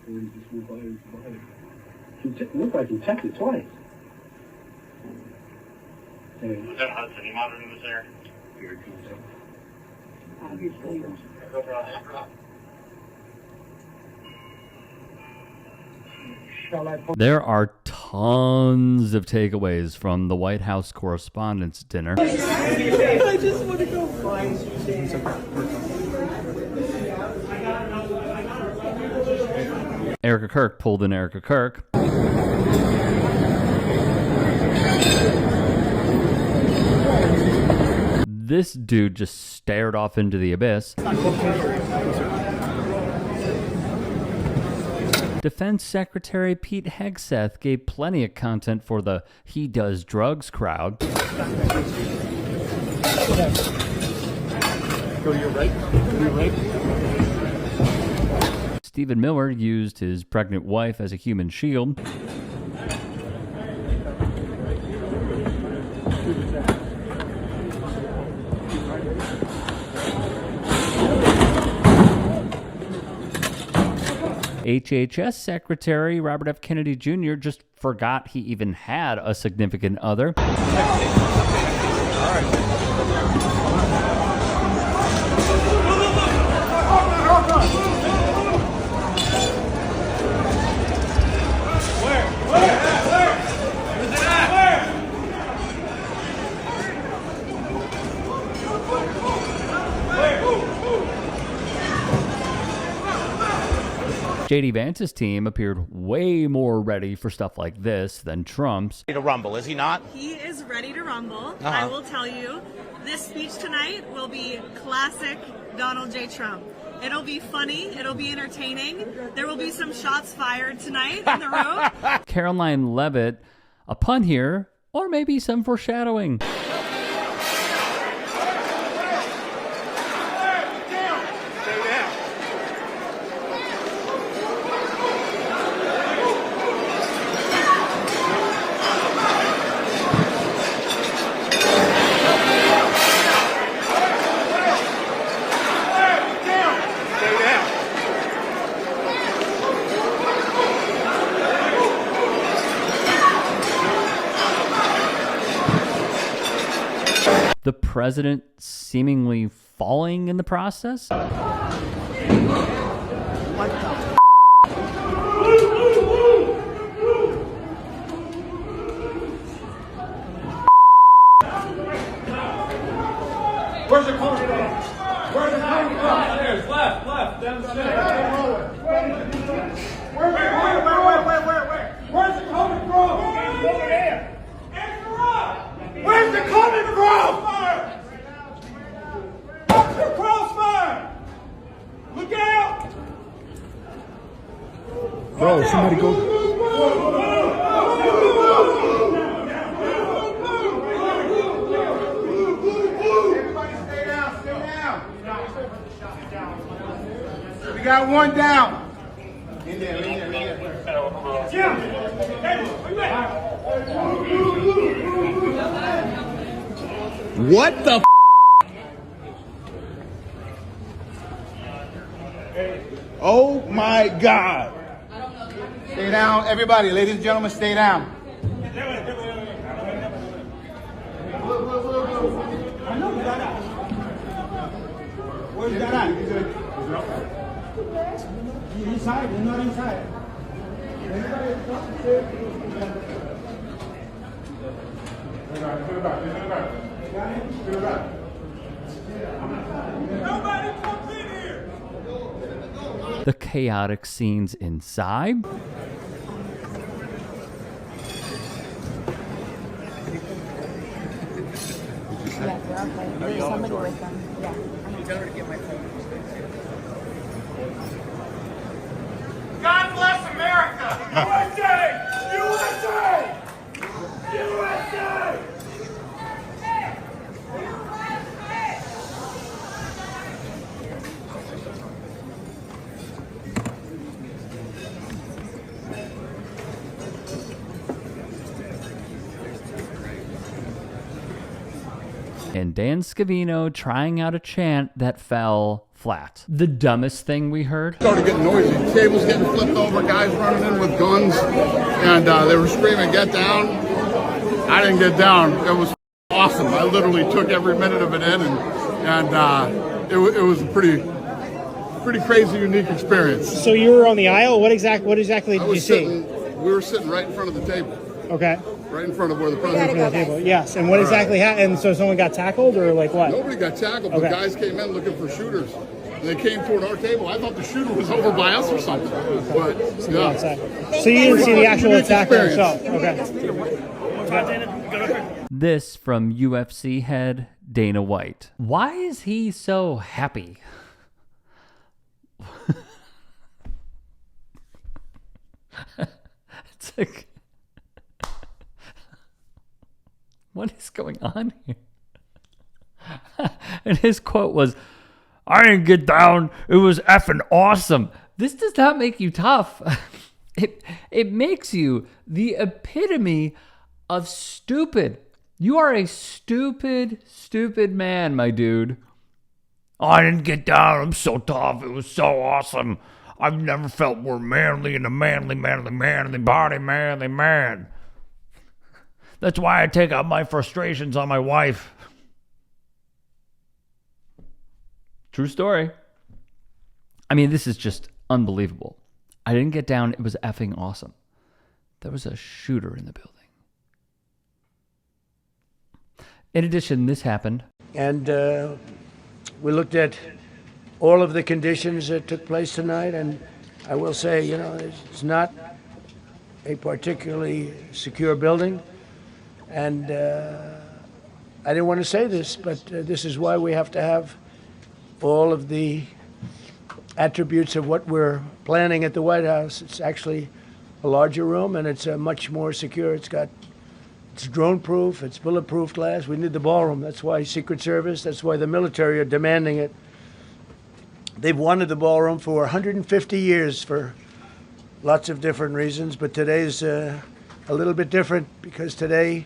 before he just moved behind. It looked like he checked it twice. Was that Hudson? He monitoring was there? Here it comes up. There are tons of takeaways from the White House Correspondents Dinner. I just want to go find Erica Kirk pulled in Erica Kirk. This dude just stared off into the abyss. Defense Secretary Pete Hegseth gave plenty of content for the He Does Drugs crowd. Go to your right. Go to your right. Stephen Miller used his pregnant wife as a human shield. HHS Secretary Robert F. Kennedy Jr. just forgot he even had a significant other. J.D. Vance's team appeared way more ready for stuff like this than Trump's. Ready to rumble, is he not? He is ready to rumble. I will tell you, this speech tonight will be classic Donald J. Trump. It'll be funny. It'll be entertaining. There will be some shots fired tonight in the room. Caroline Leavitt, a pun here, or maybe some foreshadowing. The president seemingly falling in the process? What the Where's it coming from? Where's it coming from? Downstairs, left, downstairs. Where? Where's it coming from? Over there. Where's it coming from? What's the crossfire? Look out! Bro, somebody go. We got one down. In there. Jim! What the? Oh my God! Stay down, everybody. Ladies and gentlemen, stay down. Where's that at? He's inside. He's not inside. Nobody comes in here. The chaotic scenes inside. Yes, they're okay. There's somebody with them. Yeah. Tell her to get my phone. God bless America! USA! USA! USA! And Dan Scavino trying out a chant that fell flat. The dumbest thing we heard? Started getting noisy. Tables getting flipped over, guys running in with guns, and they were screaming, "Get down!" I didn't get down. It was awesome. I literally took every minute of it in, and it was a pretty crazy, unique experience. So you were on the aisle. What exactly did you see? We were sitting right in front of the table. Okay. Right in front of where the president was. Table. Yes. And what exactly happened? So someone got tackled, or like what? Nobody got tackled, but guys came in looking for shooters. And they came toward our table. I thought the shooter was over by us or something. But yeah. So you didn't see the actual attack yourself. Okay. This from UFC head Dana White. Why is he so happy? It's like, what is going on here? And his quote was, "I didn't get down. It was effing awesome." This does not make you tough. It makes you the epitome of stupid. You are a stupid man, my dude. "I didn't get down. I'm so tough. It was so awesome. I've never felt more manly in a manly body, manly man. That's why I take out my frustrations on my wife." True story. I mean, this is just unbelievable. I didn't get down. It was effing awesome. There was a shooter in the building. In addition, this happened. And we looked at all of the conditions that took place tonight, and I will say, it's not a particularly secure building. And I didn't want to say this, but this is why we have to have all of the attributes of what we're planning at the White House. It's actually a larger room, and it's much more secure. It's drone-proof, it's bulletproof glass. We need the ballroom. That's why Secret Service, that's why the military are demanding it. They've wanted the ballroom for 150 years for lots of different reasons, but today's a little bit different because today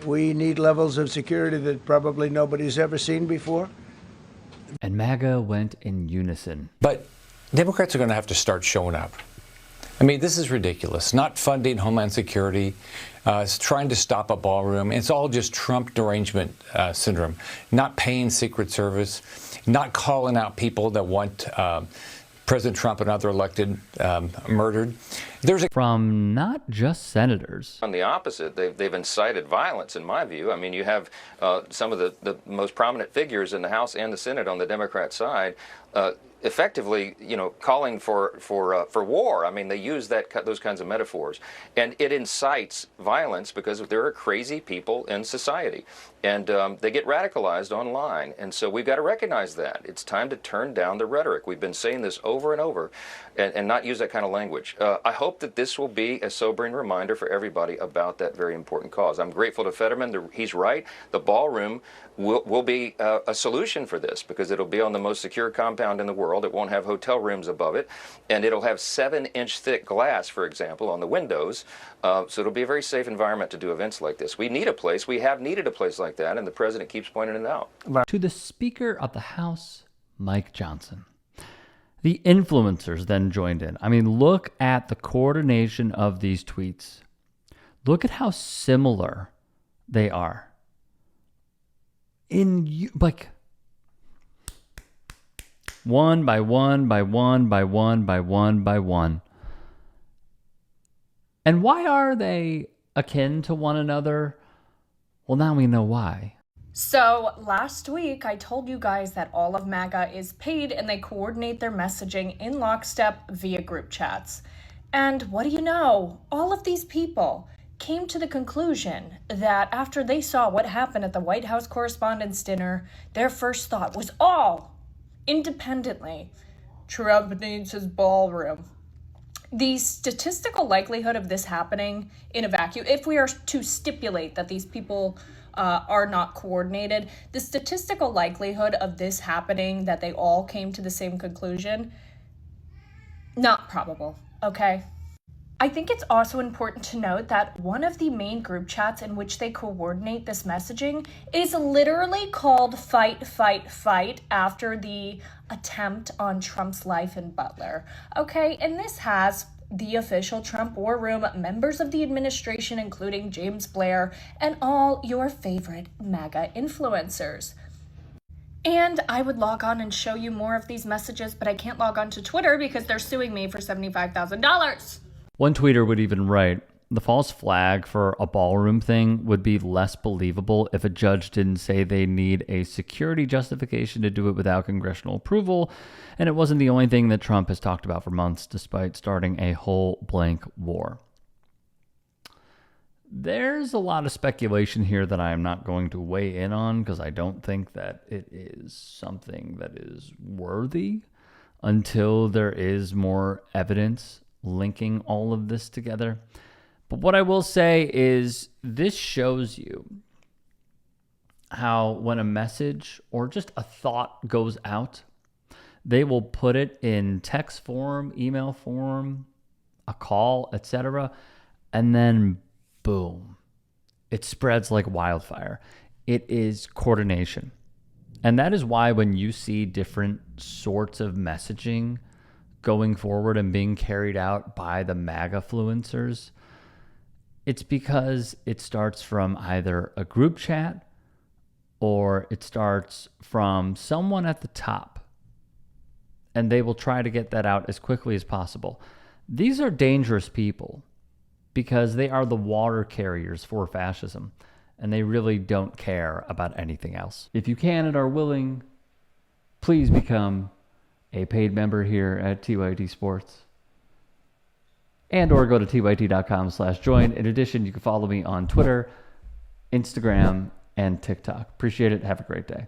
we need levels of security that probably nobody's ever seen before. And MAGA went in unison. But Democrats are going to have to start showing up. I mean, this is ridiculous. Not funding Homeland Security, it's trying to stop a ballroom. It's all just Trump derangement syndrome. Not paying Secret Service, not calling out people that want President Trump and other elected murdered. From not just senators. On the opposite, they've incited violence, in my view. I mean, you have some of the most prominent figures in the House and the Senate on the Democrat side effectively, calling for war. I mean, they use those kinds of metaphors, and it incites violence because there are crazy people in society, and they get radicalized online. And so we've got to recognize that it's time to turn down the rhetoric. We've been saying this over and over, and not use that kind of language. I hope that this will be a sobering reminder for everybody about that very important cause. I'm grateful to Fetterman. He's right. The ballroom will be a solution for this because it'll be on the most secure compound in the world. It won't have hotel rooms above it, and it'll have 7-inch thick glass, for example, on the windows. So it'll be a very safe environment to do events like this. We need a place. We have needed a place like that, and the president keeps pointing it out. To the Speaker of the House, Mike Johnson. The influencers then joined in. I mean, look at the coordination of these tweets. Look at how similar they are. One by one by one by one by one by one. And why are they akin to one another? Well, now we know why. So last week, I told you guys that all of MAGA is paid and they coordinate their messaging in lockstep via group chats. And what do you know? All of these people came to the conclusion that after they saw what happened at the White House Correspondents Dinner, their first thought was all independently, Trump needs his ballroom. The statistical likelihood of this happening in a vacuum, if we are to stipulate that these people are not coordinated, the statistical likelihood of this happening, that they all came to the same conclusion, not probable, okay? I think it's also important to note that one of the main group chats in which they coordinate this messaging is literally called Fight, Fight, Fight after the attempt on Trump's life in Butler. Okay, and this has the official Trump war room, members of the administration, including James Blair, and all your favorite MAGA influencers. And I would log on and show you more of these messages, but I can't log on to Twitter because they're suing me for $75,000. One tweeter would even write, the false flag for a ballroom thing would be less believable if a judge didn't say they need a security justification to do it without congressional approval, and it wasn't the only thing that Trump has talked about for months, despite starting a whole blank war. There's a lot of speculation here that I am not going to weigh in on because I don't think that it is something that is worthy until there is more evidence linking all of this together. But what I will say is this shows you how when a message or just a thought goes out, they will put it in text form, email form, a call, etc. And then boom, it spreads like wildfire. It is coordination. And that is why when you see different sorts of messaging going forward and being carried out by the MAGA influencers, it's because it starts from either a group chat or it starts from someone at the top. And they will try to get that out as quickly as possible. These are dangerous people because they are the water carriers for fascism. And they really don't care about anything else. If you can and are willing, please become a paid member here at TYT Sports. And or go to tyt.com/join. In addition, you can follow me on Twitter, Instagram, and TikTok. Appreciate it. Have a great day.